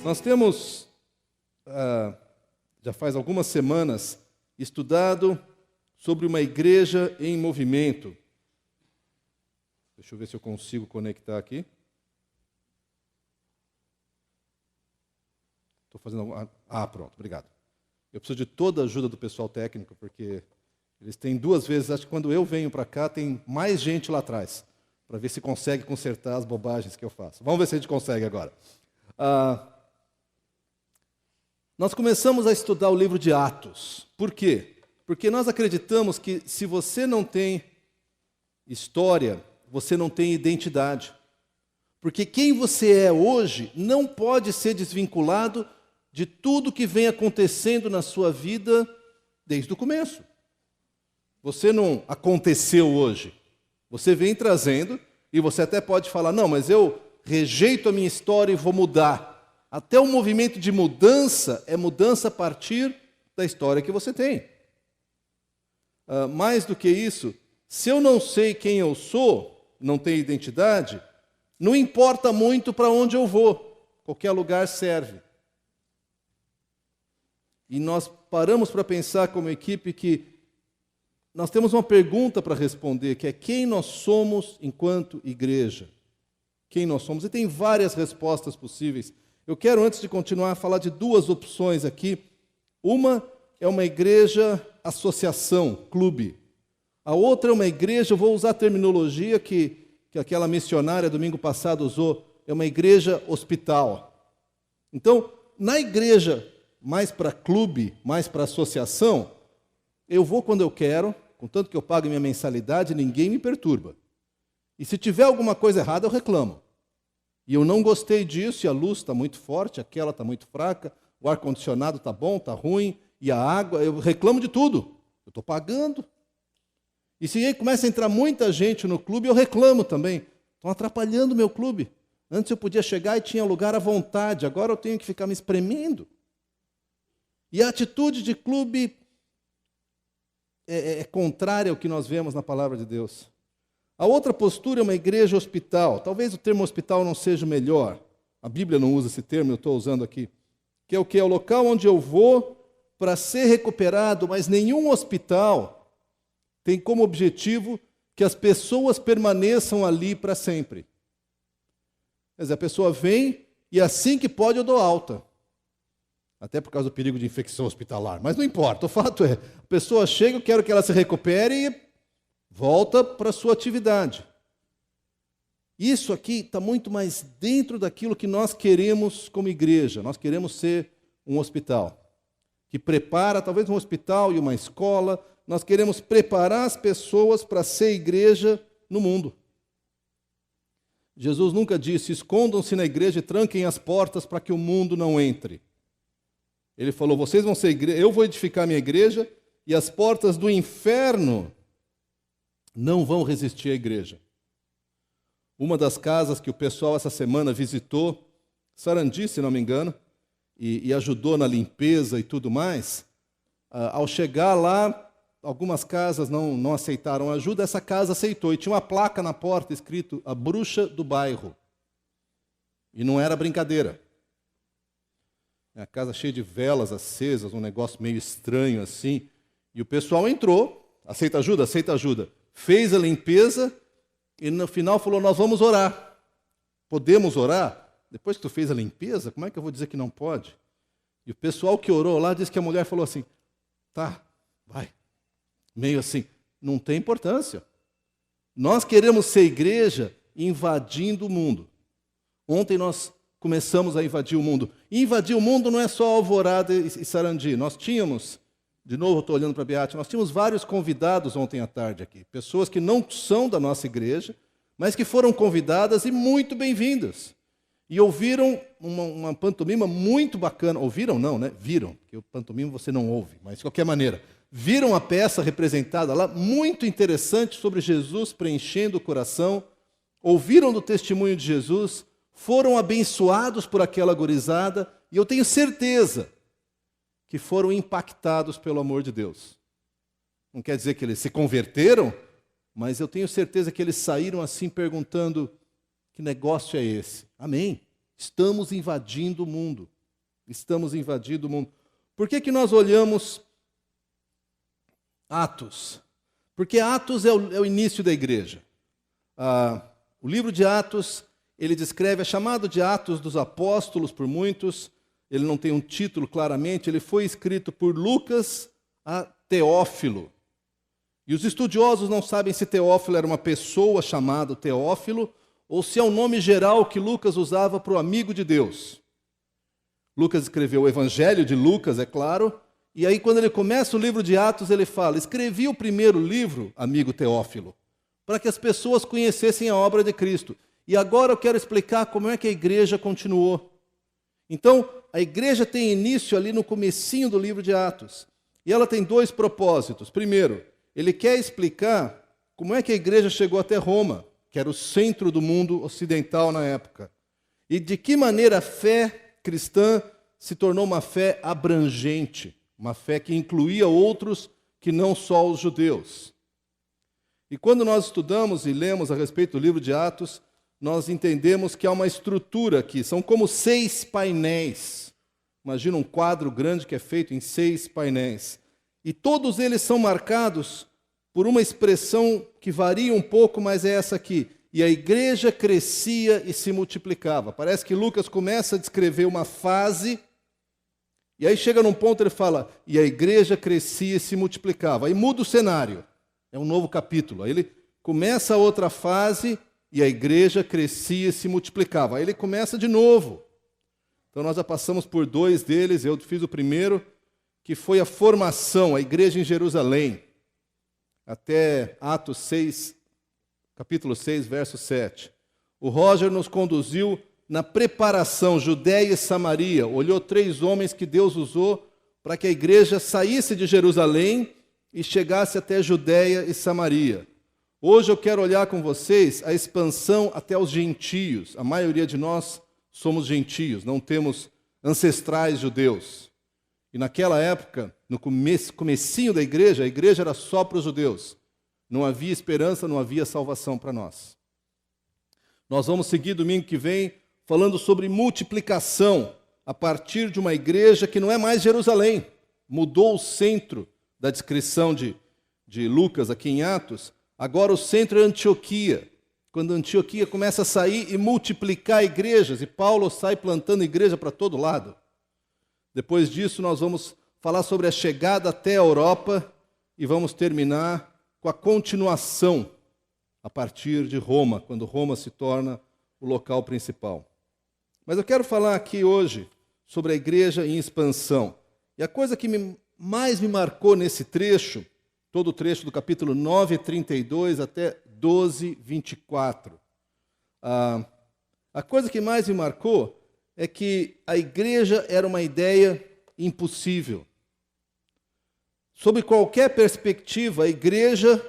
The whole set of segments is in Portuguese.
Nós temos, já faz algumas semanas, estudado sobre uma igreja em movimento. Deixa eu ver se eu consigo conectar aqui. Estou fazendo alguma... pronto, obrigado. Eu preciso de toda a ajuda do pessoal técnico, porque eles têm duas vezes, acho que quando eu venho para cá, tem mais gente lá atrás, para ver se consegue consertar as bobagens que eu faço. Vamos ver se a gente consegue agora. Nós começamos a estudar o livro de Atos. Por quê? Porque nós acreditamos que se você não tem história, você não tem identidade. Porque quem você é hoje não pode ser desvinculado de tudo que vem acontecendo na sua vida desde o começo. Você não aconteceu hoje. Você vem trazendo, e você até pode falar, não, mas eu rejeito a minha história e vou mudar. Até o movimento de mudança é mudança a partir da história que você tem. Mais do que isso, se eu não sei quem eu sou, não tenho identidade, não importa muito para onde eu vou. Qualquer lugar serve. E nós paramos para pensar como equipe que nós temos uma pergunta para responder, que é quem nós somos enquanto igreja? Quem nós somos? E tem várias respostas possíveis. Eu quero, antes de continuar, falar de duas opções aqui. Uma é uma igreja associação, clube. A outra é uma igreja, eu vou usar a terminologia que aquela missionária domingo passado usou, é uma igreja hospital. Então, na igreja mais para clube, mais para associação, eu vou quando eu quero, contanto que eu pague minha mensalidade, ninguém me perturba. E se tiver alguma coisa errada, eu reclamo. E eu não gostei disso, e a luz está muito forte, aquela está muito fraca, o ar-condicionado está bom, está ruim, e a água, eu reclamo de tudo. Eu estou pagando. E se aí começa a entrar muita gente no clube, eu reclamo também. Estão atrapalhando o meu clube. Antes eu podia chegar e tinha lugar à vontade, agora eu tenho que ficar me espremendo. E a atitude de clube é contrária ao que nós vemos na palavra de Deus. A outra postura é uma igreja hospital. Talvez o termo hospital não seja o melhor. A Bíblia não usa esse termo, eu estou usando aqui. Que é o que? É o local onde eu vou para ser recuperado, mas nenhum hospital tem como objetivo que as pessoas permaneçam ali para sempre. Quer dizer, a pessoa vem e assim que pode eu dou alta. Até por causa do perigo de infecção hospitalar. Mas não importa, o fato é, a pessoa chega, eu quero que ela se recupere e volta para a sua atividade. Isso aqui está muito mais dentro daquilo que nós queremos como igreja. Nós queremos ser um hospital que prepara, talvez um hospital e uma escola. Nós queremos preparar as pessoas para ser igreja no mundo. Jesus nunca disse, escondam-se na igreja e tranquem as portas para que o mundo não entre. Ele falou, vocês vão ser igreja, eu vou edificar a minha igreja e as portas do inferno não vão resistir à igreja. Uma das casas que o pessoal essa semana visitou, Sarandi, se não me engano, e ajudou na limpeza e tudo mais, ao chegar lá, algumas casas não aceitaram ajuda, essa casa aceitou. E tinha uma placa na porta escrito, a bruxa do bairro. E não era brincadeira. A casa cheia de velas acesas, um negócio meio estranho assim. E o pessoal entrou, aceita ajuda, fez a limpeza e no final falou, nós vamos orar. Podemos orar? Depois que tu fez a limpeza, como é que eu vou dizer que não pode? E o pessoal que orou lá disse que a mulher falou assim, tá, vai. Meio assim, não tem importância. Nós queremos ser igreja invadindo o mundo. Ontem nós começamos a invadir o mundo. E invadir o mundo não é só Alvorada e Sarandi. Nós tínhamos, de novo estou olhando para a Beate, nós tínhamos vários convidados ontem à tarde aqui. Pessoas que não são da nossa igreja, mas que foram convidadas e muito bem-vindas. E ouviram uma pantomima muito bacana. Ouviram não, né? Viram, porque o pantomima você não ouve, mas de qualquer maneira. Viram a peça representada lá, muito interessante, sobre Jesus preenchendo o coração. Ouviram do testemunho de Jesus, foram abençoados por aquela gurizada, e eu tenho certeza que foram impactados pelo amor de Deus. Não quer dizer que eles se converteram, mas eu tenho certeza que eles saíram assim perguntando, que negócio é esse? Amém. Estamos invadindo o mundo. Estamos invadindo o mundo. Por que nós olhamos Atos? Porque Atos é o início da igreja. O livro de Atos, ele descreve, é chamado de Atos dos Apóstolos por muitos, ele não tem um título claramente, ele foi escrito por Lucas a Teófilo. E os estudiosos não sabem se Teófilo era uma pessoa chamada Teófilo, ou se é um nome geral que Lucas usava para o amigo de Deus. Lucas escreveu o Evangelho de Lucas, é claro, e aí quando ele começa o livro de Atos, ele fala: escrevi o primeiro livro, amigo Teófilo, para que as pessoas conhecessem a obra de Cristo. E agora eu quero explicar como é que a igreja continuou. Então, a igreja tem início ali no comecinho do livro de Atos. E ela tem dois propósitos. Primeiro, ele quer explicar como é que a igreja chegou até Roma, que era o centro do mundo ocidental na época. E de que maneira a fé cristã se tornou uma fé abrangente, uma fé que incluía outros que não só os judeus. E quando nós estudamos e lemos a respeito do livro de Atos, nós entendemos que há uma estrutura aqui, são como 6 painéis. Imagina um quadro grande que é feito em 6 painéis. E todos eles são marcados por uma expressão que varia um pouco, mas é essa aqui: e a igreja crescia e se multiplicava. Parece que Lucas começa a descrever uma fase, e aí chega num ponto ele fala: e a igreja crescia e se multiplicava. Aí muda o cenário, é um novo capítulo. Aí ele começa outra fase, e a igreja crescia e se multiplicava. Aí ele começa de novo. Então nós já passamos por 2 deles, eu fiz o primeiro, que foi a formação, a igreja em Jerusalém, até Atos 6, capítulo 6, verso 7. O Roger nos conduziu na preparação, Judéia e Samaria. Olhou 3 homens que Deus usou para que a igreja saísse de Jerusalém e chegasse até Judéia e Samaria. Hoje eu quero olhar com vocês a expansão até os gentios. A maioria de nós somos gentios, não temos ancestrais judeus. E naquela época, no comecinho da igreja, a igreja era só para os judeus. Não havia esperança, não havia salvação para nós. Nós vamos seguir domingo que vem falando sobre multiplicação a partir de uma igreja que não é mais Jerusalém. Mudou o centro da descrição de Lucas aqui em Atos. Agora o centro é Antioquia. Quando Antioquia começa a sair e multiplicar igrejas, e Paulo sai plantando igreja para todo lado. Depois disso nós vamos falar sobre a chegada até a Europa e vamos terminar com a continuação a partir de Roma, quando Roma se torna o local principal. Mas eu quero falar aqui hoje sobre a igreja em expansão. E a coisa que mais me marcou nesse trecho, todo o trecho do capítulo 9, 32 até 12, 24. A coisa que mais me marcou é que a igreja era uma ideia impossível. Sob qualquer perspectiva, a igreja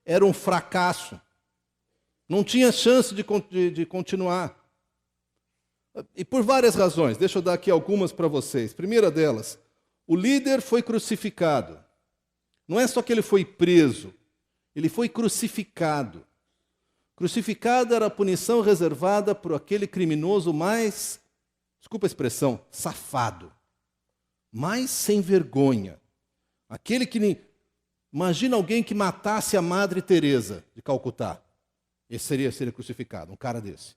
era um fracasso. Não tinha chance de continuar. E por várias razões. Deixa eu dar aqui algumas para vocês. Primeira delas, o líder foi crucificado. Não é só que ele foi preso, ele foi crucificado. Crucificado era a punição reservada por aquele criminoso mais, desculpa a expressão, safado, mais sem vergonha. Aquele que, imagina alguém que matasse a Madre Teresa de Calcutá. Esse seria crucificado, um cara desse.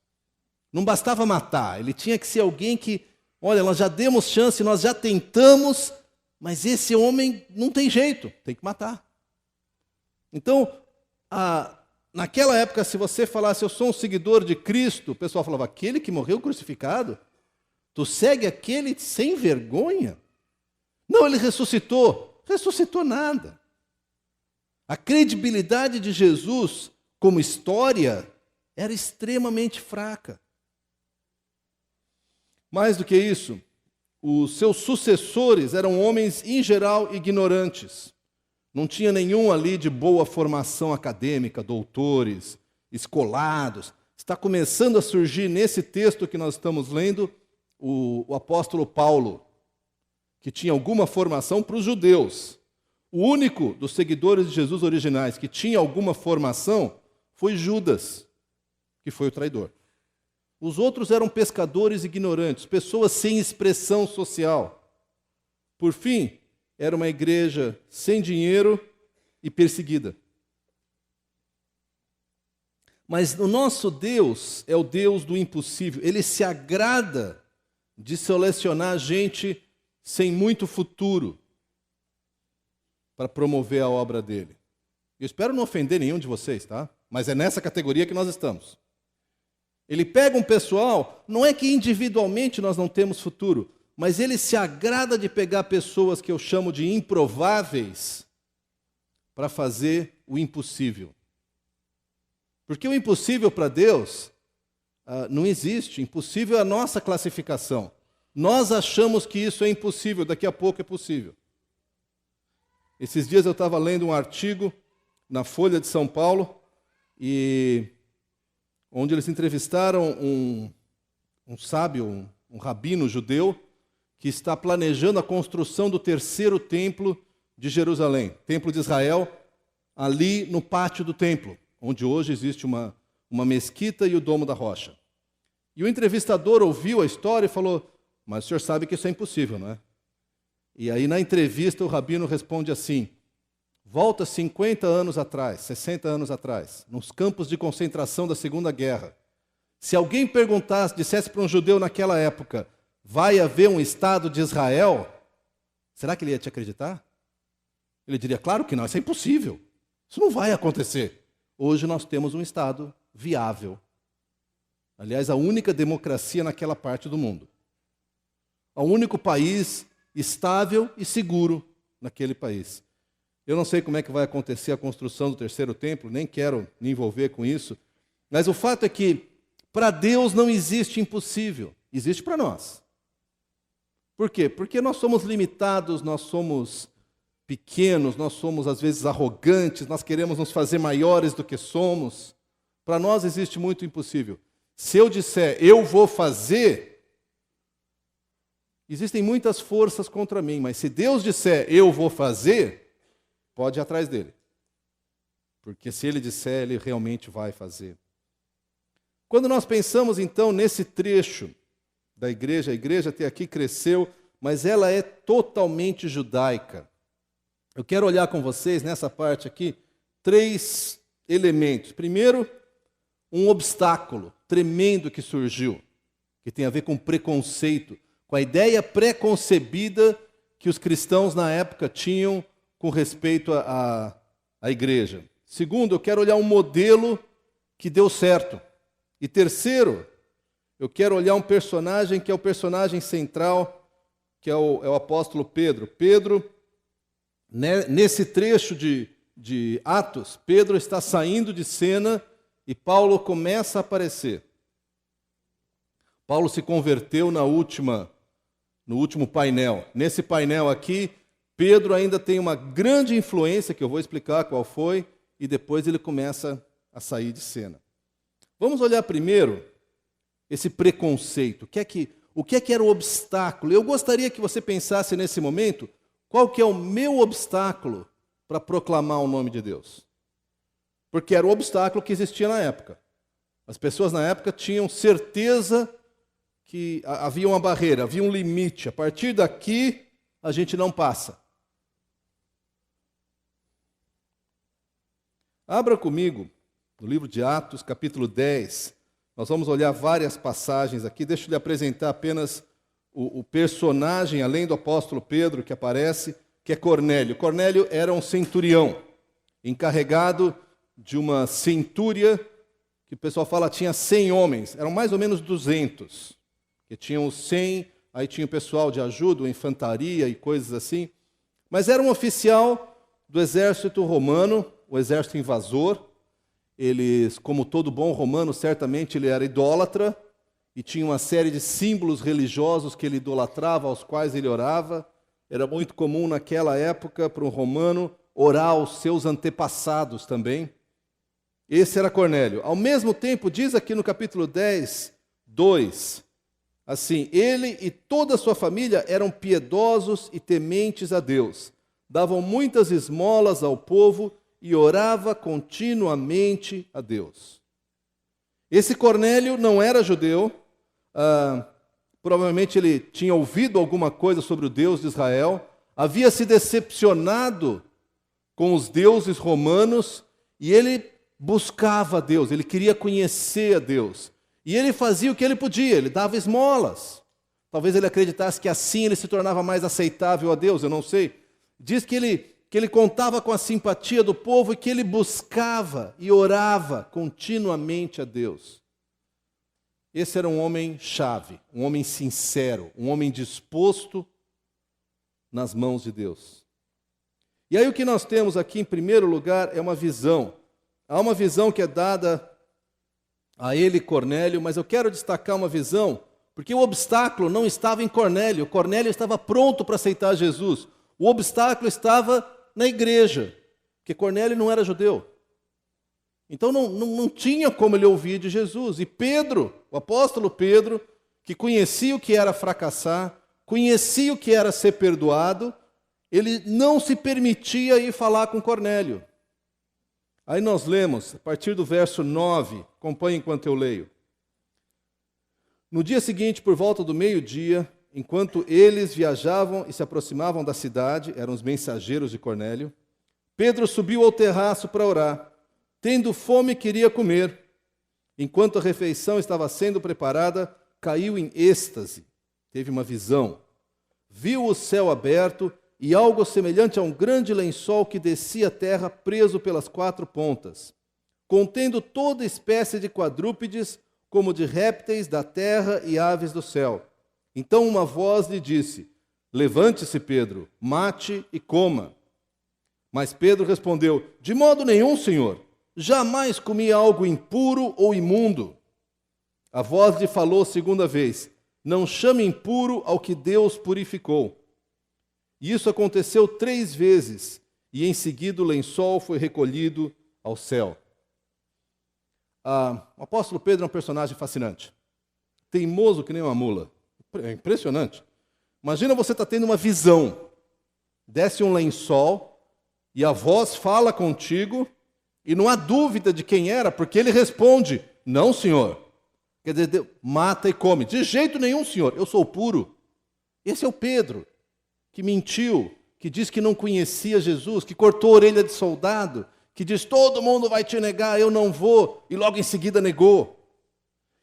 Não bastava matar, ele tinha que ser alguém que, olha, nós já demos chance, nós já tentamos, mas esse homem não tem jeito, tem que matar. Então, naquela época, se você falasse, eu sou um seguidor de Cristo, o pessoal falava, aquele que morreu crucificado? Tu segue aquele sem vergonha? Não, ele ressuscitou. Ressuscitou nada. A credibilidade de Jesus como história era extremamente fraca. Mais do que isso, os seus sucessores eram homens, em geral, ignorantes. Não tinha nenhum ali de boa formação acadêmica, doutores, escolados. Está começando a surgir nesse texto que nós estamos lendo o apóstolo Paulo, que tinha alguma formação para os judeus. O único dos seguidores de Jesus originais que tinha alguma formação foi Judas, que foi o traidor. Os outros eram pescadores ignorantes, pessoas sem expressão social. Por fim, era uma igreja sem dinheiro e perseguida. Mas o nosso Deus é o Deus do impossível. Ele se agrada de selecionar gente sem muito futuro para promover a obra dele. Eu espero não ofender nenhum de vocês, tá? Mas é nessa categoria que nós estamos. Ele pega um pessoal, não é que individualmente nós não temos futuro, mas ele se agrada de pegar pessoas que eu chamo de improváveis para fazer o impossível. Porque o impossível para Deus não existe. Impossível é a nossa classificação. Nós achamos que isso é impossível, daqui a pouco é possível. Esses dias eu estava lendo um artigo na Folha de São Paulo, onde eles entrevistaram um sábio, um rabino judeu, que está planejando a construção do terceiro templo de Jerusalém, templo de Israel, ali no pátio do templo, onde hoje existe uma mesquita e o Domo da Rocha. E o entrevistador ouviu a história e falou, mas o senhor sabe que isso é impossível, não é? E aí na entrevista o rabino responde assim, volta 50 anos atrás, 60 anos atrás, nos campos de concentração da Segunda Guerra. Se alguém dissesse para um judeu naquela época, vai haver um Estado de Israel, será que ele ia te acreditar? Ele diria, claro que não, isso é impossível. Isso não vai acontecer. Hoje nós temos um Estado viável. Aliás, a única democracia naquela parte do mundo. O único país estável e seguro naquele país. Eu não sei como é que vai acontecer a construção do terceiro templo, nem quero me envolver com isso, mas o fato é que para Deus não existe impossível, existe para nós. Por quê? Porque nós somos limitados, nós somos pequenos, nós somos às vezes arrogantes, nós queremos nos fazer maiores do que somos. Para nós existe muito impossível. Se eu disser, eu vou fazer, existem muitas forças contra mim, mas se Deus disser, eu vou fazer, pode ir atrás dele. Porque se ele disser, ele realmente vai fazer. Quando nós pensamos então nesse trecho da igreja, a igreja até aqui cresceu, mas ela é totalmente judaica. Eu quero olhar com vocês nessa parte aqui 3 elementos. Primeiro, um obstáculo tremendo que surgiu, que tem a ver com preconceito, com a ideia pré-concebida que os cristãos na época tinham com respeito à igreja. Segundo, eu quero olhar um modelo que deu certo. E terceiro, eu quero olhar um personagem que é o personagem central, que é o apóstolo Pedro. Pedro, nesse trecho de Atos, Pedro está saindo de cena e Paulo começa a aparecer. Paulo se converteu no último painel. Nesse painel aqui, Pedro ainda tem uma grande influência, que eu vou explicar qual foi, e depois ele começa a sair de cena. Vamos olhar primeiro esse preconceito. O que é que era o obstáculo? Eu gostaria que você pensasse nesse momento, qual que é o meu obstáculo para proclamar o nome de Deus? Porque era o obstáculo que existia na época. As pessoas na época tinham certeza que havia uma barreira, havia um limite. A partir daqui, a gente não passa. Abra comigo no livro de Atos, capítulo 10. Nós vamos olhar várias passagens aqui. Deixa eu lhe apresentar apenas o personagem, além do apóstolo Pedro, que aparece, que é Cornélio. Cornélio era um centurião, encarregado de uma centúria, que o pessoal fala tinha 100 homens. Eram mais ou menos 200. Que tinham os 100, aí tinha o pessoal de ajuda, infantaria e coisas assim. Mas era um oficial do exército romano, o exército invasor. Eles, como todo bom romano, certamente ele era idólatra e tinha uma série de símbolos religiosos que ele idolatrava, aos quais ele orava. Era muito comum naquela época para um romano orar aos seus antepassados também. Esse era Cornélio. Ao mesmo tempo, diz aqui no capítulo 10, 2, assim, ele e toda a sua família eram piedosos e tementes a Deus. Davam muitas esmolas ao povo e orava continuamente a Deus. Esse Cornélio não era judeu, provavelmente ele tinha ouvido alguma coisa sobre o Deus de Israel, havia se decepcionado com os deuses romanos e ele buscava a Deus, ele queria conhecer a Deus. E ele fazia o que ele podia, ele dava esmolas. Talvez ele acreditasse que assim ele se tornava mais aceitável a Deus, eu não sei. Diz que ele contava com a simpatia do povo e que ele buscava e orava continuamente a Deus. Esse era um homem-chave, um homem sincero, um homem disposto nas mãos de Deus. E aí o que nós temos aqui, em primeiro lugar, é uma visão. Há uma visão que é dada a ele, Cornélio, mas eu quero destacar uma visão, porque o obstáculo não estava em Cornélio. Cornélio estava pronto para aceitar Jesus. O obstáculo estava na igreja, porque Cornélio não era judeu. Então não tinha como ele ouvir de Jesus. E Pedro, o apóstolo Pedro, que conhecia o que era fracassar, conhecia o que era ser perdoado, ele não se permitia ir falar com Cornélio. Aí nós lemos, a partir do verso 9, acompanhe enquanto eu leio. No dia seguinte, por volta do meio-dia, enquanto eles viajavam e se aproximavam da cidade, eram os mensageiros de Cornélio, Pedro subiu ao terraço para orar. Tendo fome, queria comer. Enquanto a refeição estava sendo preparada, caiu em êxtase. Teve uma visão. Viu o céu aberto e algo semelhante a um grande lençol que descia a terra preso pelas 4 pontas, contendo toda espécie de quadrúpedes, como de répteis da terra e aves do céu. Então uma voz lhe disse: levante-se, Pedro, mate e coma. Mas Pedro respondeu: de modo nenhum, Senhor. Jamais comi algo impuro ou imundo. A voz lhe falou segunda vez: não chame impuro ao que Deus purificou. E isso aconteceu 3 vezes, e em seguida o lençol foi recolhido ao céu. O apóstolo Pedro é um personagem fascinante. Teimoso que nem uma mula. É impressionante. Imagina você estar tendo uma visão. Desce um lençol, e a voz fala contigo, e não há dúvida de quem era, porque ele responde: não, Senhor. Quer dizer, mata e come. De jeito nenhum, Senhor, eu sou puro. Esse é o Pedro, que mentiu, que disse que não conhecia Jesus, que cortou a orelha de soldado, que diz: todo mundo vai te negar, eu não vou, e logo em seguida negou.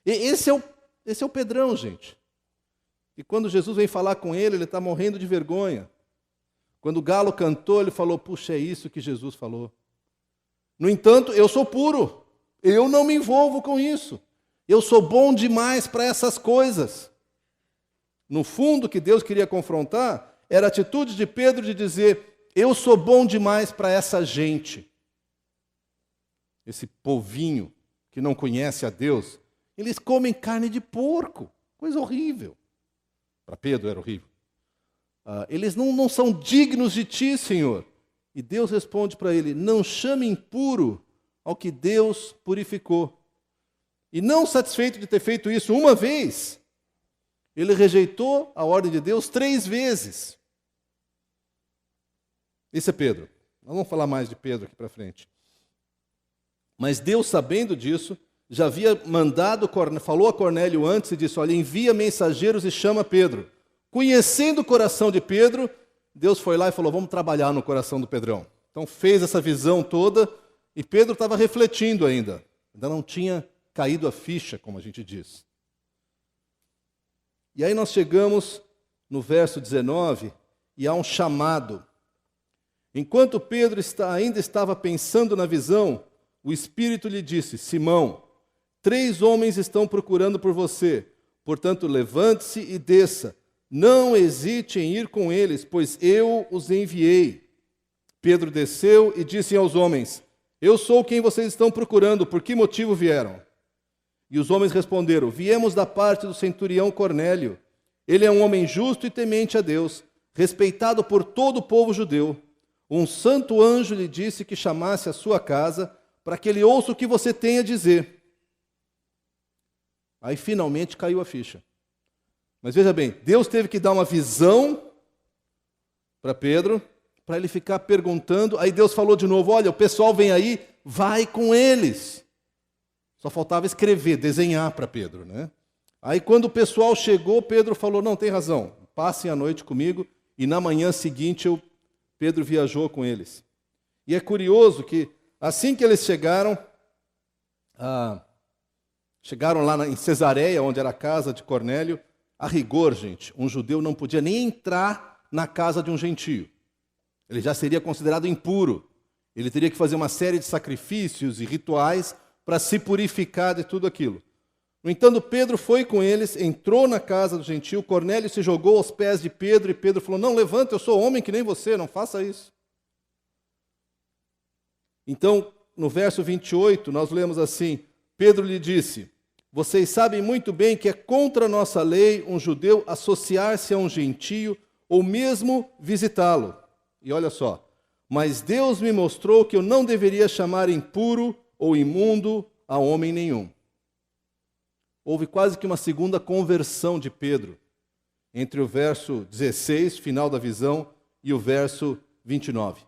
Esse é o Pedrão, gente. E quando Jesus vem falar com ele está morrendo de vergonha. Quando o galo cantou, ele falou: puxa, é isso que Jesus falou. No entanto, eu sou puro, eu não me envolvo com isso. Eu sou bom demais para essas coisas. No fundo, o que Deus queria confrontar era a atitude de Pedro de dizer: eu sou bom demais para essa gente. Esse povinho que não conhece a Deus, eles comem carne de porco, coisa horrível. Para Pedro era horrível. Eles não são dignos de ti, Senhor. E Deus responde para ele: não chame impuro ao que Deus purificou. E não satisfeito de ter feito isso uma vez, ele rejeitou a ordem de Deus 3 vezes. Esse é Pedro. Nós vamos falar mais de Pedro aqui para frente. Mas Deus, sabendo disso, já havia mandado, falou a Cornélio antes e disse: olha, envia mensageiros e chama Pedro. Conhecendo o coração de Pedro, Deus foi lá e falou: vamos trabalhar no coração do Pedrão. Então fez essa visão toda e Pedro estava refletindo ainda não tinha caído a ficha, como a gente diz. E aí nós chegamos no verso 19 e há um chamado. Enquanto Pedro ainda estava pensando na visão, o Espírito lhe disse: Simão, 3 homens estão procurando por você, portanto levante-se e desça. Não hesite em ir com eles, pois eu os enviei. Pedro desceu e disse aos homens: eu sou quem vocês estão procurando, por que motivo vieram? E os homens responderam: viemos da parte do centurião Cornélio. Ele é um homem justo e temente a Deus, respeitado por todo o povo judeu. Um santo anjo lhe disse que chamasse a sua casa para que ele ouça o que você tem a dizer. Aí finalmente caiu a ficha. Mas veja bem, Deus teve que dar uma visão para Pedro, para ele ficar perguntando. Aí Deus falou de novo: olha, o pessoal vem aí, vai com eles. Só faltava escrever, desenhar para Pedro, né? Aí quando o pessoal chegou, Pedro falou, não, tem razão, passem a noite comigo, e na manhã seguinte Pedro viajou com eles. E é curioso que assim que eles chegaram lá em Cesareia, onde era a casa de Cornélio, a rigor, gente, um judeu não podia nem entrar na casa de um gentio. Ele já seria considerado impuro. Ele teria que fazer uma série de sacrifícios e rituais para se purificar de tudo aquilo. No entanto, Pedro foi com eles, entrou na casa do gentio, Cornélio se jogou aos pés de Pedro, e Pedro falou, não, levanta, eu sou homem que nem você, não faça isso. Então, no verso 28, nós lemos assim, Pedro lhe disse, vocês sabem muito bem que é contra a nossa lei um judeu associar-se a um gentio ou mesmo visitá-lo. E olha só, mas Deus me mostrou que eu não deveria chamar impuro ou imundo a homem nenhum. Houve quase que uma segunda conversão de Pedro entre o verso 16, final da visão, e o verso 29.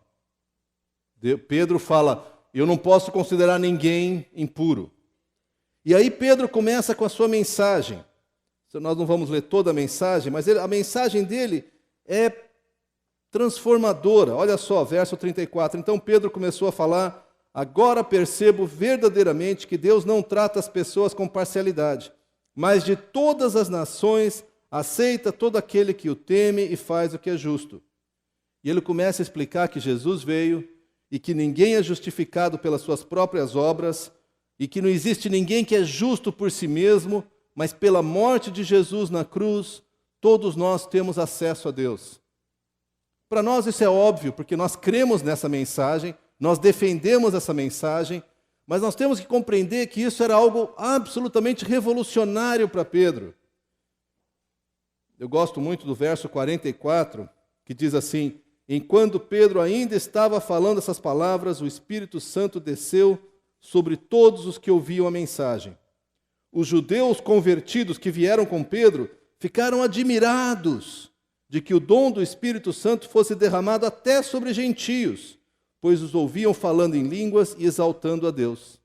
Pedro fala, eu não posso considerar ninguém impuro. E aí Pedro começa com a sua mensagem. Nós não vamos ler toda a mensagem, mas a mensagem dele é transformadora. Olha só, verso 34. Então Pedro começou a falar, agora percebo verdadeiramente que Deus não trata as pessoas com parcialidade, mas de todas as nações aceita todo aquele que o teme e faz o que é justo. E ele começa a explicar que Jesus veio e que ninguém é justificado pelas suas próprias obras e que não existe ninguém que é justo por si mesmo, mas pela morte de Jesus na cruz, todos nós temos acesso a Deus. Para nós isso é óbvio, porque nós cremos nessa mensagem, nós defendemos essa mensagem, mas nós temos que compreender que isso era algo absolutamente revolucionário para Pedro. Eu gosto muito do verso 44, que diz assim, enquanto Pedro ainda estava falando essas palavras, o Espírito Santo desceu sobre todos os que ouviam a mensagem. Os judeus convertidos que vieram com Pedro ficaram admirados de que o dom do Espírito Santo fosse derramado até sobre gentios, pois os ouviam falando em línguas e exaltando a Deus.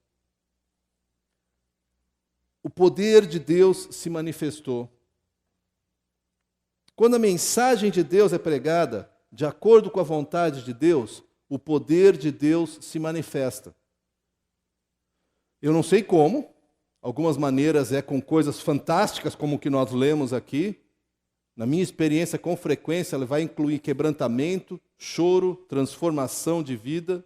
O poder de Deus se manifestou. Quando a mensagem de Deus é pregada, de acordo com a vontade de Deus, o poder de Deus se manifesta. Eu não sei como, algumas maneiras é com coisas fantásticas como o que nós lemos aqui. Na minha experiência, com frequência, ela vai incluir quebrantamento, choro, transformação de vida.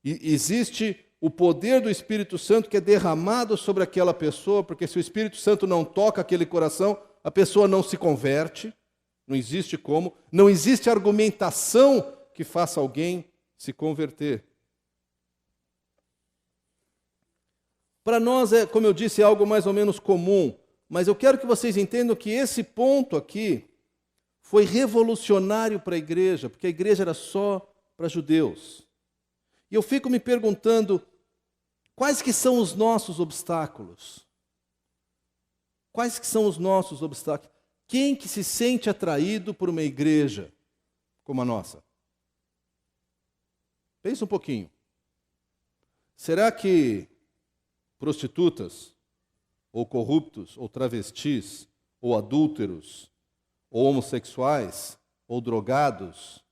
E existe o poder do Espírito Santo que é derramado sobre aquela pessoa, porque se o Espírito Santo não toca aquele coração, a pessoa não se converte, não existe como, não existe argumentação que faça alguém se converter. Para nós, como eu disse, é algo mais ou menos comum, mas eu quero que vocês entendam que esse ponto aqui foi revolucionário para a igreja, porque a igreja era só para judeus. E eu fico me perguntando, quais que são os nossos obstáculos? Quais que são os nossos obstáculos? Quem que se sente atraído por uma igreja como a nossa? Pensa um pouquinho. Será que prostitutas, ou corruptos, ou travestis, ou adúlteros, ou homossexuais, ou drogados,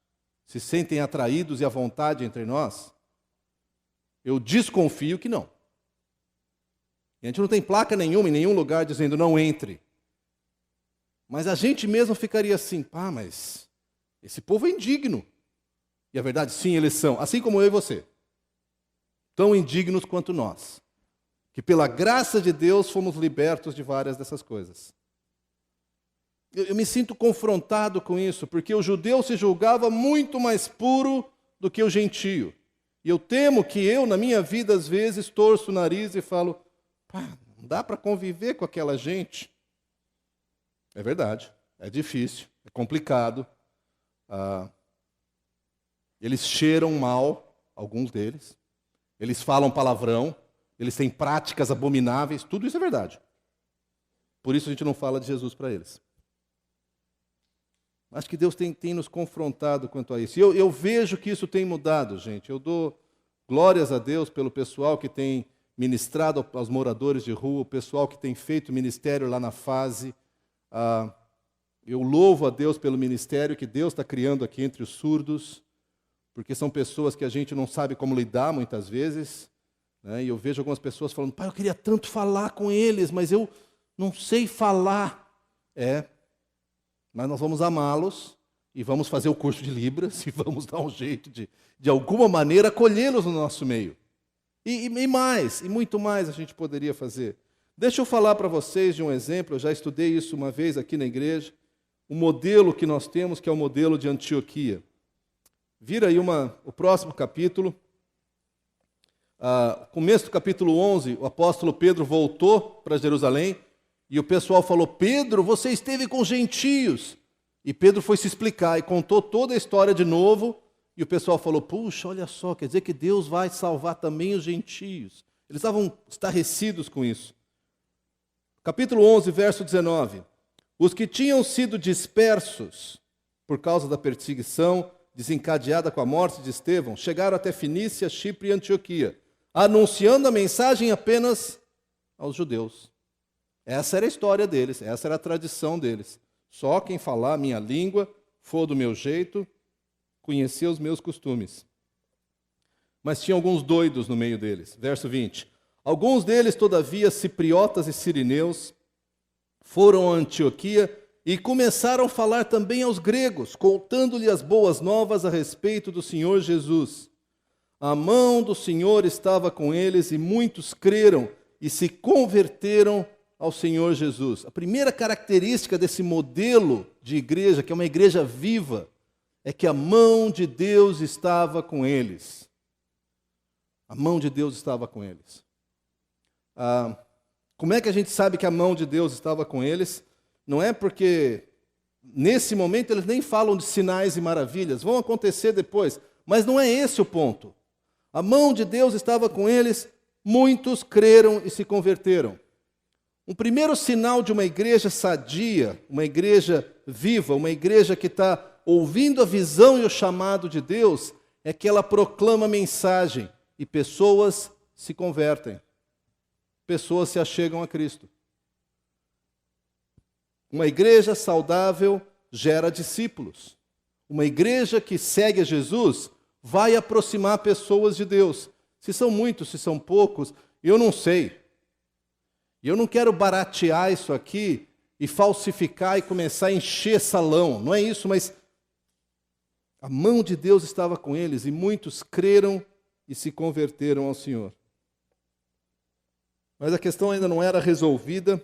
se sentem atraídos e à vontade entre nós? Eu desconfio que não. E a gente não tem placa nenhuma em nenhum lugar dizendo não entre. Mas a gente mesmo ficaria assim, mas esse povo é indigno. E a verdade, sim, eles são, assim como eu e você. Tão indignos quanto nós. Que pela graça de Deus fomos libertos de várias dessas coisas. Eu me sinto confrontado com isso, porque o judeu se julgava muito mais puro do que o gentio. E eu temo que eu, na minha vida, às vezes, torço o nariz e falo, não dá para conviver com aquela gente. É verdade, é difícil, é complicado. Eles cheiram mal, alguns deles. Eles falam palavrão. Eles têm práticas abomináveis, tudo isso é verdade. Por isso a gente não fala de Jesus para eles. Acho que Deus tem nos confrontado quanto a isso. E eu vejo que isso tem mudado, gente. Eu dou glórias a Deus pelo pessoal que tem ministrado aos moradores de rua, o pessoal que tem feito ministério lá na fase. Eu louvo a Deus pelo ministério que Deus está criando aqui entre os surdos, porque são pessoas que a gente não sabe como lidar muitas vezes, né? E eu vejo algumas pessoas falando, pai, eu queria tanto falar com eles, mas eu não sei falar. Mas nós vamos amá-los e vamos fazer o curso de Libras e vamos dar um jeito de alguma maneira, acolhê-los no nosso meio. E muito mais a gente poderia fazer. Deixa eu falar para vocês de um exemplo, eu já estudei isso uma vez aqui na igreja, o modelo que nós temos, que é o modelo de Antioquia. Vira aí o próximo capítulo. Começo do capítulo 11, o apóstolo Pedro voltou para Jerusalém e o pessoal falou, Pedro, você esteve com os gentios. E Pedro foi se explicar e contou toda a história de novo. E o pessoal falou, puxa, olha só, quer dizer que Deus vai salvar também os gentios. Eles estavam estarrecidos com isso. Capítulo 11, verso 19. Os que tinham sido dispersos por causa da perseguição desencadeada com a morte de Estevão, chegaram até Fenícia, Chipre e Antioquia, anunciando a mensagem apenas aos judeus. Essa era a história deles, essa era a tradição deles. Só quem falar a minha língua, for do meu jeito, conhecer os meus costumes. Mas tinha alguns doidos no meio deles. Verso 20. Alguns deles, todavia, cipriotas e sirineus, foram a Antioquia e começaram a falar também aos gregos, contando-lhe as boas novas a respeito do Senhor Jesus. A mão do Senhor estava com eles e muitos creram e se converteram ao Senhor Jesus. A primeira característica desse modelo de igreja, que é uma igreja viva, é que a mão de Deus estava com eles. A mão de Deus estava com eles. Como é que a gente sabe que a mão de Deus estava com eles? Não é porque, nesse momento, eles nem falam de sinais e maravilhas, vão acontecer depois, mas não é esse o ponto. A mão de Deus estava com eles, muitos creram e se converteram. Um primeiro sinal de uma igreja sadia, uma igreja viva, uma igreja que está ouvindo a visão e o chamado de Deus, é que ela proclama a mensagem e pessoas se convertem. Pessoas se achegam a Cristo. Uma igreja saudável gera discípulos. Uma igreja que segue a Jesus vai aproximar pessoas de Deus. Se são muitos, se são poucos, eu não sei. E eu não quero baratear isso aqui e falsificar e começar a encher salão. Não é isso, mas a mão de Deus estava com eles e muitos creram e se converteram ao Senhor. Mas a questão ainda não era resolvida,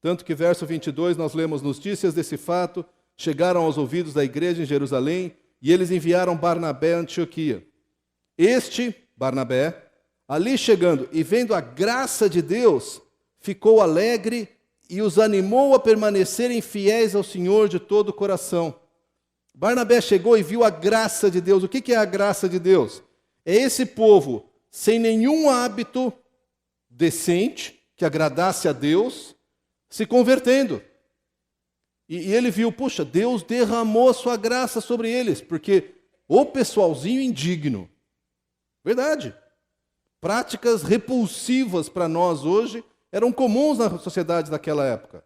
tanto que verso 22 nós lemos, notícias desse fato chegaram aos ouvidos da igreja em Jerusalém e eles enviaram Barnabé a Antioquia. Este, Barnabé, ali chegando e vendo a graça de Deus, ficou alegre e os animou a permanecerem fiéis ao Senhor de todo o coração. Barnabé chegou e viu a graça de Deus. O que é a graça de Deus? É esse povo sem nenhum hábito decente, que agradasse a Deus, se convertendo. E ele viu, puxa, Deus derramou a sua graça sobre eles, porque o pessoalzinho indigno. Verdade. Práticas repulsivas para nós hoje eram comuns na sociedade daquela época.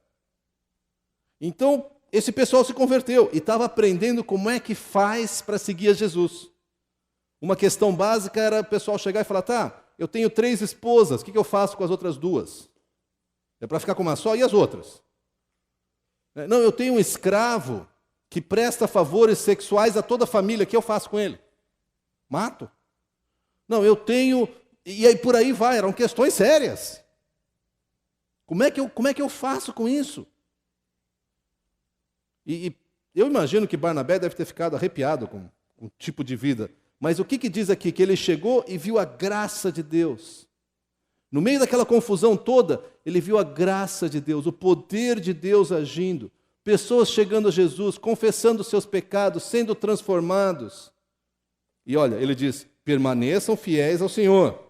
Então, esse pessoal se converteu e estava aprendendo como é que faz para seguir a Jesus. Uma questão básica era o pessoal chegar e falar, tá, eu tenho 3 esposas, o que eu faço com as outras 2? É para ficar com uma só? E as outras? Não, eu tenho um escravo que presta favores sexuais a toda a família, o que eu faço com ele? Mato? Não, eu tenho... E aí por aí vai, eram questões sérias. Como é que eu faço com isso? E eu imagino que Barnabé deve ter ficado arrepiado com o tipo de vida. Mas o que diz aqui? Que ele chegou e viu a graça de Deus. No meio daquela confusão toda, ele viu a graça de Deus, o poder de Deus agindo. Pessoas chegando a Jesus, confessando seus pecados, sendo transformados. E olha, ele diz, permaneçam fiéis ao Senhor.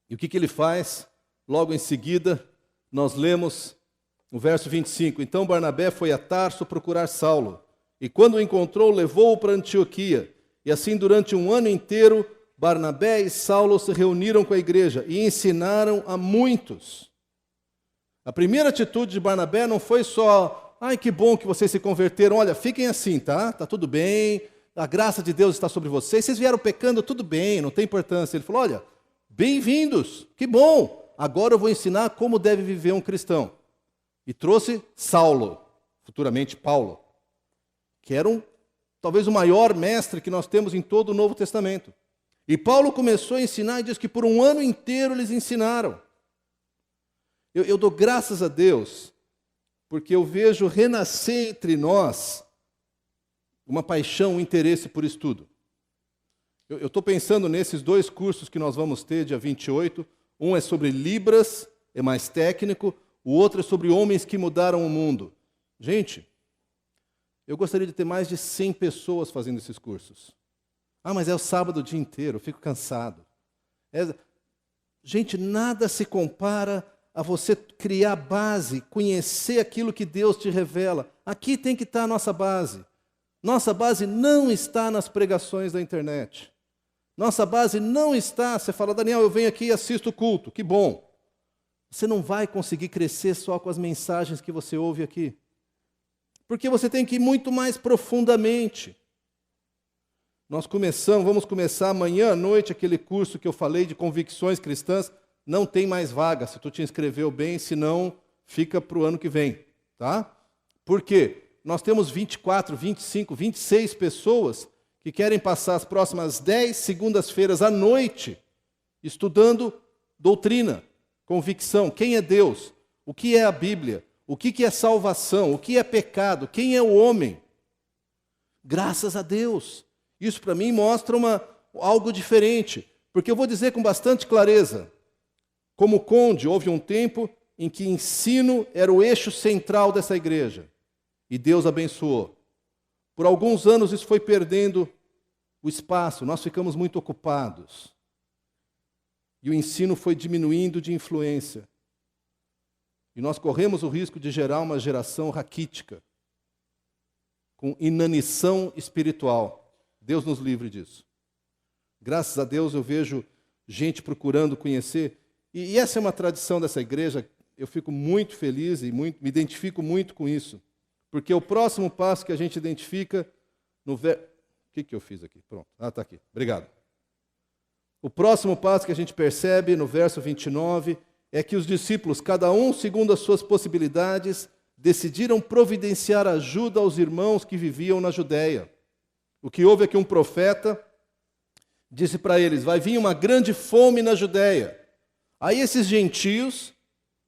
E o que ele faz? Logo em seguida, nós lemos o verso 25. Então Barnabé foi a Tarso procurar Saulo. E quando o encontrou, levou-o para Antioquia. E assim, durante um ano inteiro, Barnabé e Saulo se reuniram com a igreja e ensinaram a muitos. A primeira atitude de Barnabé não foi só, ai, que bom que vocês se converteram, olha, fiquem assim, tá? Tá tudo bem, a graça de Deus está sobre vocês, vocês vieram pecando, tudo bem, não tem importância. Ele falou, olha, bem-vindos, que bom, agora eu vou ensinar como deve viver um cristão. E trouxe Saulo, futuramente Paulo, que era talvez o maior mestre que nós temos em todo o Novo Testamento. E Paulo começou a ensinar e diz que por um ano inteiro eles ensinaram. Eu dou graças a Deus, porque eu vejo renascer entre nós uma paixão, um interesse por estudo. Eu estou pensando nesses 2 cursos que nós vamos ter, dia 28. Um é sobre Libras, é mais técnico. O outro é sobre homens que mudaram o mundo. Gente, eu gostaria de ter mais de 100 pessoas fazendo esses cursos. Ah, mas é o sábado o dia inteiro, eu fico cansado. Gente, nada se compara a você criar base, conhecer aquilo que Deus te revela. Aqui tem que estar a nossa base. Nossa base não está nas pregações da internet. Nossa base não está, você fala, Daniel, eu venho aqui e assisto o culto, que bom. Você não vai conseguir crescer só com as mensagens que você ouve aqui. Porque você tem que ir muito mais profundamente. Vamos começar amanhã à noite aquele curso que eu falei de convicções cristãs. Não tem mais vaga, se tu te inscreveu bem, se não, fica para o ano que vem. Tá? Por quê? Nós temos 24, 25, 26 pessoas que querem passar as próximas 10 segundas-feiras à noite estudando doutrina, convicção, quem é Deus, o que é a Bíblia, o que é salvação, o que é pecado, quem é o homem. Graças a Deus. Isso para mim mostra algo diferente, porque eu vou dizer com bastante clareza, como conde, houve um tempo em que ensino era o eixo central dessa igreja, e Deus abençoou. Por alguns anos isso foi perdendo o espaço, nós ficamos muito ocupados, e o ensino foi diminuindo de influência. E nós corremos o risco de gerar uma geração raquítica, com inanição espiritual. Deus nos livre disso. Graças a Deus eu vejo gente procurando conhecer, e essa é uma tradição dessa igreja, eu fico muito feliz e me identifico muito com isso, porque o próximo passo que a gente identifica no O que eu fiz aqui? Pronto, está aqui, obrigado. O próximo passo que a gente percebe no verso 29 é que os discípulos, cada um segundo as suas possibilidades, decidiram providenciar ajuda aos irmãos que viviam na Judéia. O que houve é que um profeta disse para eles, vai vir uma grande fome na Judéia. Aí esses gentios,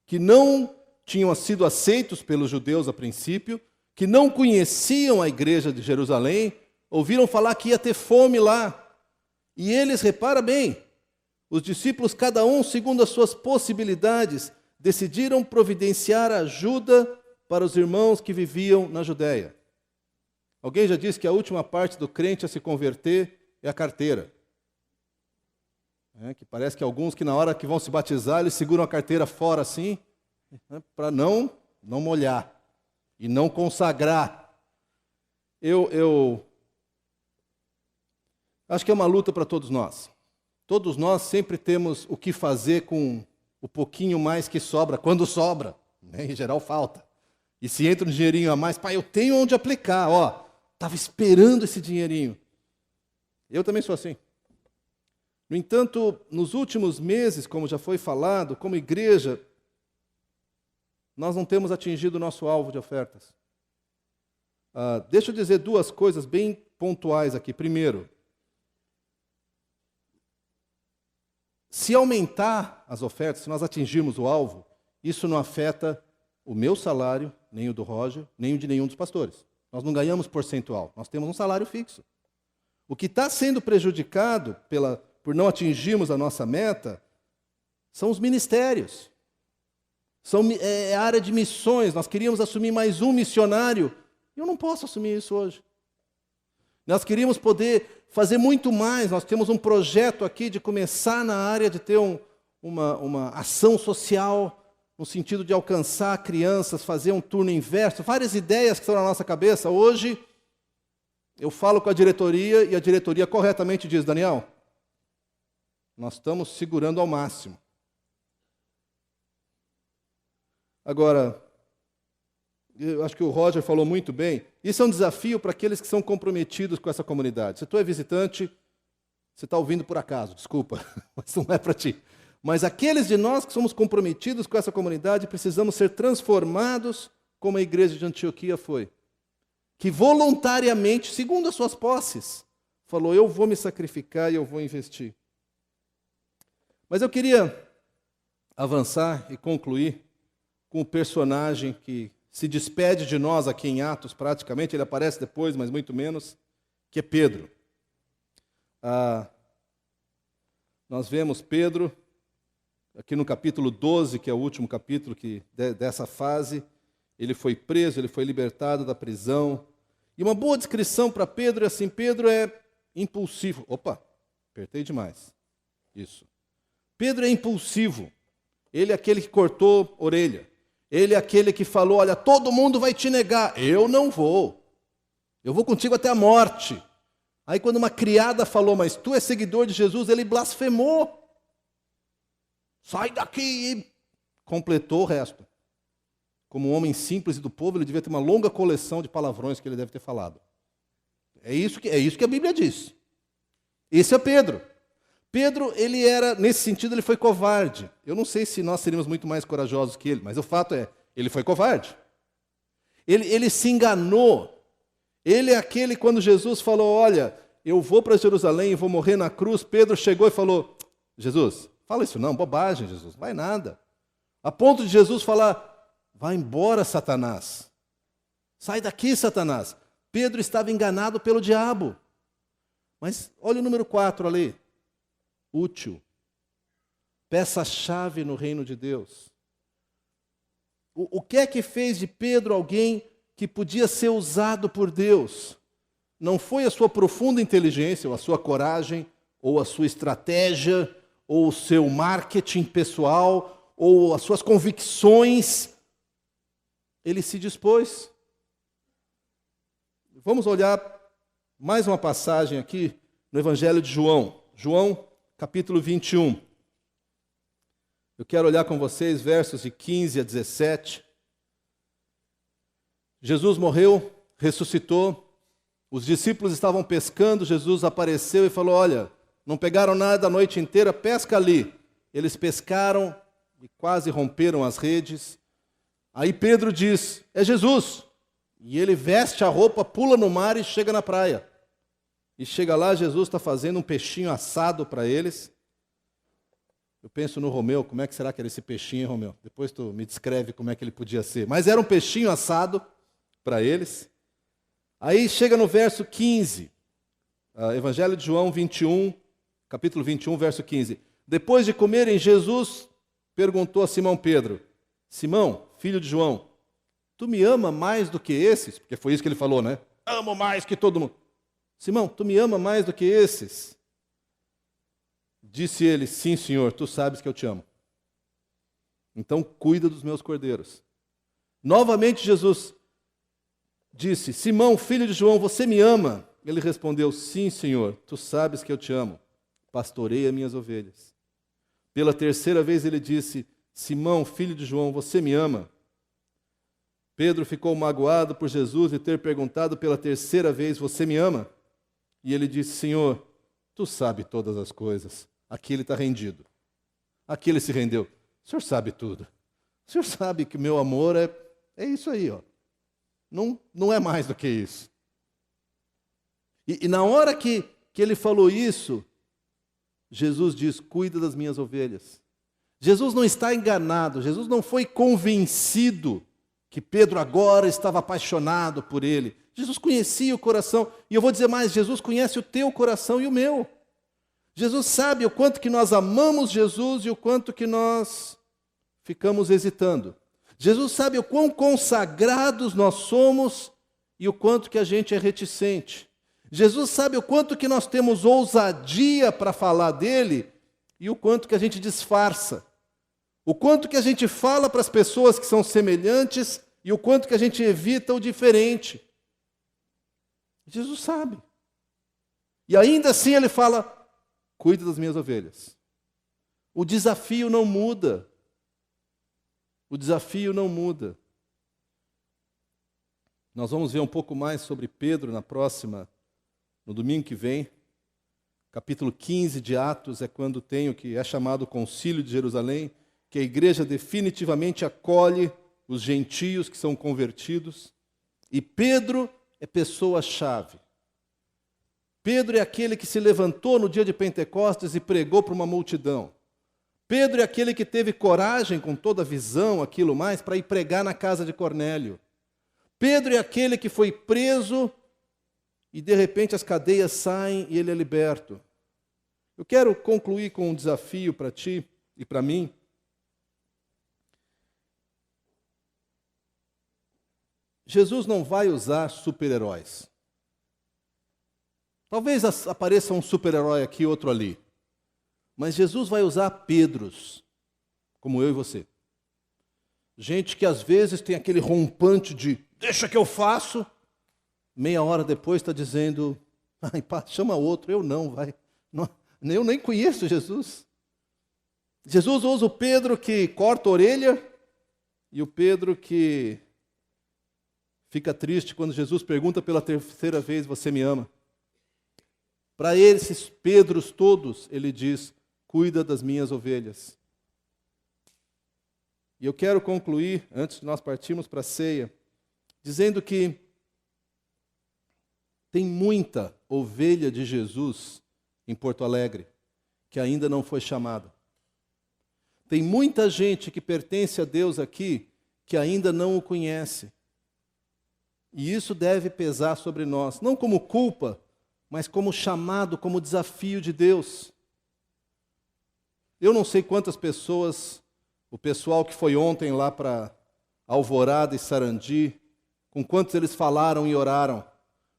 que não tinham sido aceitos pelos judeus a princípio, que não conheciam a igreja de Jerusalém, ouviram falar que ia ter fome lá. E eles, repara bem, os discípulos, cada um segundo as suas possibilidades, decidiram providenciar ajuda para os irmãos que viviam na Judéia. Alguém já disse que a última parte do crente a se converter é a carteira. Que parece que alguns que na hora que vão se batizar, eles seguram a carteira fora assim, para não molhar e não consagrar. Eu acho que é uma luta para todos nós. Todos nós sempre temos o que fazer com o pouquinho mais que sobra, quando sobra, em geral falta. E se entra um dinheirinho a mais, pai, eu tenho onde aplicar, estava esperando esse dinheirinho. Eu também sou assim. No entanto, nos últimos meses, como já foi falado, como igreja, nós não temos atingido o nosso alvo de ofertas. Deixa eu dizer 2 coisas bem pontuais aqui. Primeiro, se aumentar as ofertas, se nós atingirmos o alvo, isso não afeta o meu salário, nem o do Roger, nem o de nenhum dos pastores. Nós não ganhamos percentual, nós temos um salário fixo. O que está sendo prejudicado por não atingirmos a nossa meta são os ministérios. É a área de missões. Nós queríamos assumir mais um missionário. Eu não posso assumir isso hoje. Nós queríamos poder fazer muito mais. Nós temos um projeto aqui de começar na área de ter uma ação social, no sentido de alcançar crianças, fazer um turno inverso, várias ideias que estão na nossa cabeça. Hoje, eu falo com a diretoria e a diretoria corretamente diz, Daniel, Nós estamos segurando ao máximo. Agora, eu acho que o Roger falou muito bem, isso é um desafio para aqueles que são comprometidos com essa comunidade. Se tu é visitante, você está ouvindo por acaso, desculpa, mas não é para ti. Mas aqueles de nós que somos comprometidos com essa comunidade, precisamos ser transformados como a igreja de Antioquia foi. Que voluntariamente, segundo as suas posses, falou, eu vou me sacrificar e eu vou investir. Mas eu queria avançar e concluir com o personagem que se despede de nós aqui em Atos, praticamente, ele aparece depois, mas muito menos, que é Pedro. Nós vemos Pedro, aqui no capítulo 12, que é o último capítulo dessa fase, ele foi preso, ele foi libertado da prisão. E uma boa descrição para Pedro é assim, Pedro é impulsivo. Opa, apertei demais. Isso. Pedro é impulsivo. Ele é aquele que cortou orelha. Ele é aquele que falou, olha, todo mundo vai te negar. Eu não vou. Eu vou contigo até a morte. Aí quando uma criada falou, mas tu és seguidor de Jesus, ele blasfemou. Sai daqui e completou o resto. Como um homem simples e do povo, ele devia ter uma longa coleção de palavrões que ele deve ter falado. É isso que a Bíblia diz. Esse é Pedro. Pedro, ele era, nesse sentido, ele foi covarde. Eu não sei se nós seríamos muito mais corajosos que ele, mas o fato é, ele foi covarde. Ele se enganou. Ele é aquele, quando Jesus falou, olha, eu vou para Jerusalém e vou morrer na cruz, Pedro chegou e falou, Jesus, fala isso não, bobagem, Jesus, não vai nada. A ponto de Jesus falar, vai embora, Satanás. Sai daqui, Satanás. Pedro estava enganado pelo diabo. Mas olha o número 4 ali. Útil. Peça-chave no reino de Deus. O que é que fez de Pedro alguém que podia ser usado por Deus? Não foi a sua profunda inteligência, ou a sua coragem, ou a sua estratégia, ou o seu marketing pessoal, ou as suas convicções. Ele se dispôs. Vamos olhar mais uma passagem aqui no Evangelho de João. João, capítulo 21. Eu quero olhar com vocês versos de 15 a 17. Jesus morreu, ressuscitou. Os discípulos estavam pescando, Jesus apareceu e falou, olha, não pegaram nada a noite inteira, pesca ali. Eles pescaram e quase romperam as redes. Aí Pedro diz, é Jesus. E ele veste a roupa, pula no mar e chega na praia. E chega lá, Jesus está fazendo um peixinho assado para eles. Eu penso no Romeu, como é que será que era esse peixinho, Romeu? Depois tu me descreve como é que ele podia ser. Mas era um peixinho assado para eles. Aí chega no verso 15, Evangelho de João 21, capítulo 21, verso 15. Depois de comerem, Jesus perguntou a Simão Pedro, Simão, filho de João, tu me ama mais do que esses? Porque foi isso que ele falou, né? Amo mais que todo mundo. Simão, tu me ama mais do que esses? Disse ele, sim, Senhor, tu sabes que eu te amo. Então cuida dos meus cordeiros. Novamente Jesus disse, Simão, filho de João, você me ama? Ele respondeu, sim, Senhor, tu sabes que eu te amo. Pastoreia minhas ovelhas. Pela terceira vez ele disse, Simão, filho de João, você me ama? Pedro ficou magoado por Jesus e ter perguntado pela terceira vez, você me ama? E ele disse, Senhor, tu sabes todas as coisas. Aqui ele está rendido. Aqui ele se rendeu. O Senhor sabe tudo. O Senhor sabe que o meu amor é isso aí, ó. Não é mais do que isso. E na hora que ele falou isso, Jesus diz, cuida das minhas ovelhas. Jesus não está enganado, Jesus não foi convencido que Pedro agora estava apaixonado por ele. Jesus conhecia o coração, e eu vou dizer mais, Jesus conhece o teu coração e o meu. Jesus sabe o quanto que nós amamos Jesus e o quanto que nós ficamos hesitando. Jesus sabe o quão consagrados nós somos e o quanto que a gente é reticente. Jesus sabe o quanto que nós temos ousadia para falar dele e o quanto que a gente disfarça. O quanto que a gente fala para as pessoas que são semelhantes e o quanto que a gente evita o diferente. Jesus sabe. E ainda assim ele fala, cuida das minhas ovelhas. O desafio não muda. O desafio não muda. Nós vamos ver um pouco mais sobre Pedro no domingo que vem. Capítulo 15 de Atos é quando tem o que é chamado Concílio de Jerusalém, que a igreja definitivamente acolhe os gentios que são convertidos. E Pedro é pessoa-chave. Pedro é aquele que se levantou no dia de Pentecostes e pregou para uma multidão. Pedro é aquele que teve coragem, com toda a visão, aquilo mais, para ir pregar na casa de Cornélio. Pedro é aquele que foi preso e de repente as cadeias saem e ele é liberto. Eu quero concluir com um desafio para ti e para mim. Jesus não vai usar super-heróis. Talvez apareça um super-herói aqui, outro ali. Mas Jesus vai usar Pedros, como eu e você. Gente que às vezes tem aquele rompante de deixa que eu faço, meia hora depois está dizendo, ai, pá, chama outro, eu não, vai. Não, eu nem conheço Jesus. Jesus usa o Pedro que corta a orelha e o Pedro que fica triste quando Jesus pergunta pela terceira vez, você me ama? Para esses Pedros todos, ele diz, cuida das minhas ovelhas. E eu quero concluir, antes de nós partirmos para a ceia, dizendo que tem muita ovelha de Jesus em Porto Alegre que ainda não foi chamada. Tem muita gente que pertence a Deus aqui que ainda não o conhece. E isso deve pesar sobre nós, não como culpa, mas como chamado, como desafio de Deus. Eu não sei quantas pessoas, o pessoal que foi ontem lá para Alvorada e Sarandi, com quantos eles falaram e oraram.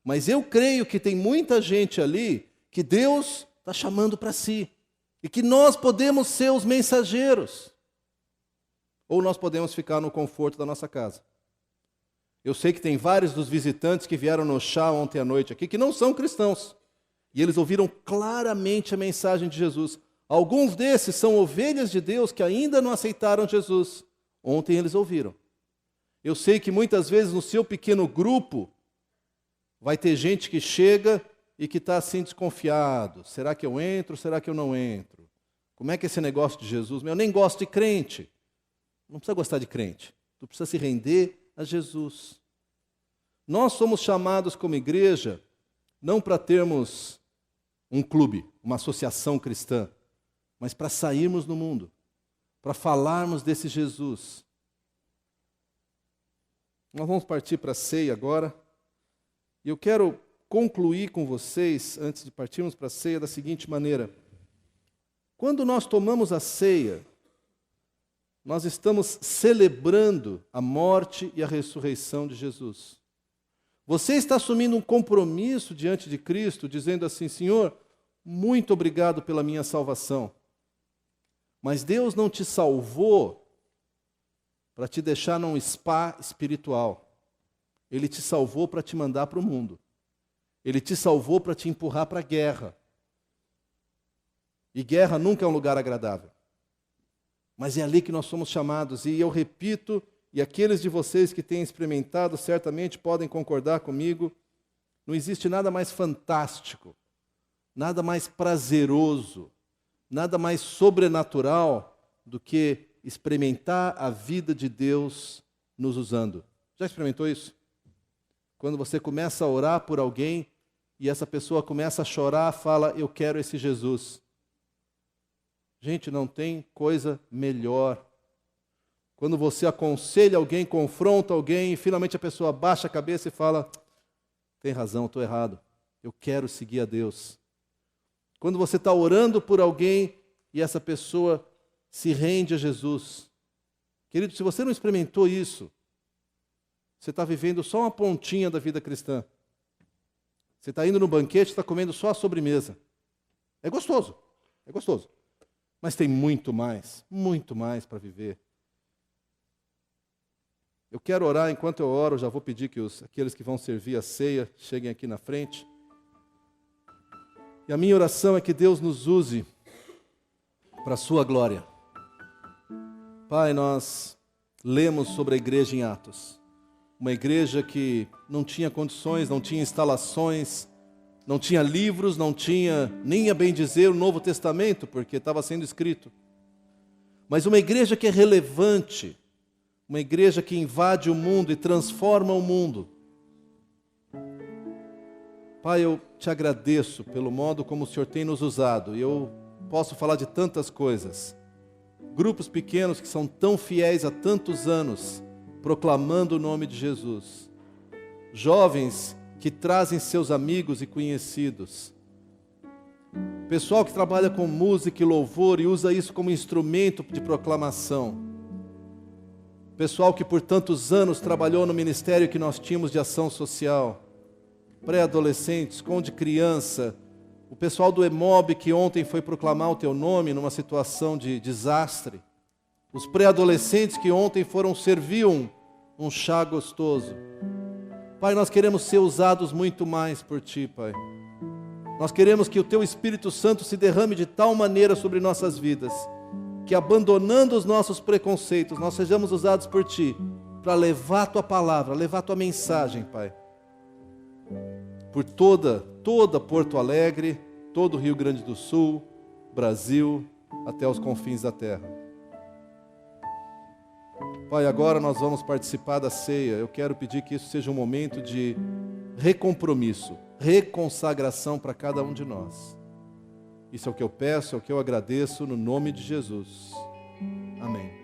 Mas eu creio que tem muita gente ali que Deus está chamando para si. E que nós podemos ser os mensageiros. Ou nós podemos ficar no conforto da nossa casa. Eu sei que tem vários dos visitantes que vieram no chá ontem à noite aqui, que não são cristãos. E eles ouviram claramente a mensagem de Jesus. Alguns desses são ovelhas de Deus que ainda não aceitaram Jesus. Ontem eles ouviram. Eu sei que muitas vezes no seu pequeno grupo vai ter gente que chega e que está assim desconfiado. Será que eu entro? Será que eu não entro? Como é que é esse negócio de Jesus? Eu nem gosto de crente. Não precisa gostar de crente. Tu precisa se render a Jesus. Nós somos chamados como igreja não para termos um clube, uma associação cristã, mas para sairmos no mundo, para falarmos desse Jesus. Nós vamos partir para a ceia agora. E eu quero concluir com vocês, antes de partirmos para a ceia, da seguinte maneira. Quando nós tomamos a ceia, nós estamos celebrando a morte e a ressurreição de Jesus. Você está assumindo um compromisso diante de Cristo, dizendo assim, Senhor, muito obrigado pela minha salvação. Mas Deus não te salvou para te deixar num spa espiritual. Ele te salvou para te mandar para o mundo. Ele te salvou para te empurrar para a guerra. E guerra nunca é um lugar agradável. Mas é ali que nós somos chamados. E eu repito, e aqueles de vocês que têm experimentado certamente podem concordar comigo, não existe nada mais fantástico, nada mais prazeroso, nada mais sobrenatural do que experimentar a vida de Deus nos usando. Já experimentou isso? Quando você começa a orar por alguém e essa pessoa começa a chorar, fala, eu quero esse Jesus. Gente, não tem coisa melhor. Quando você aconselha alguém, confronta alguém e finalmente a pessoa baixa a cabeça e fala, tem razão, estou errado. Eu quero seguir a Deus. Quando você está orando por alguém e essa pessoa se rende a Jesus. Querido, se você não experimentou isso, você está vivendo só uma pontinha da vida cristã. Você está indo no banquete, está comendo só a sobremesa. É gostoso, é gostoso. Mas tem muito mais para viver. Eu quero orar, enquanto eu oro, já vou pedir que aqueles que vão servir a ceia cheguem aqui na frente. E a minha oração é que Deus nos use para a sua glória. Pai, nós lemos sobre a igreja em Atos. Uma igreja que não tinha condições, não tinha instalações, não tinha livros, não tinha nem, a bem dizer, o Novo Testamento, porque estava sendo escrito. Mas uma igreja que é relevante, uma igreja que invade o mundo e transforma o mundo. Pai, eu te agradeço pelo modo como o Senhor tem nos usado. E eu posso falar de tantas coisas. Grupos pequenos que são tão fiéis há tantos anos, proclamando o nome de Jesus. Jovens que trazem seus amigos e conhecidos. Pessoal que trabalha com música e louvor e usa isso como instrumento de proclamação. Pessoal que por tantos anos trabalhou no ministério que nós tínhamos de ação social. Pré-adolescentes, Conde Criança, o pessoal do EMOB que ontem foi proclamar o teu nome numa situação de desastre. Os pré-adolescentes que ontem foram servir um chá gostoso. Pai, nós queremos ser usados muito mais por Ti, Pai. Nós queremos que o Teu Espírito Santo se derrame de tal maneira sobre nossas vidas, que abandonando os nossos preconceitos, nós sejamos usados por Ti, para levar a Tua palavra, levar a Tua mensagem, Pai. Por toda Porto Alegre, todo o Rio Grande do Sul, Brasil, até os confins da terra. Pai, agora nós vamos participar da ceia. Eu quero pedir que isso seja um momento de recompromisso, reconsagração para cada um de nós. Isso é o que eu peço, é o que eu agradeço no nome de Jesus. Amém.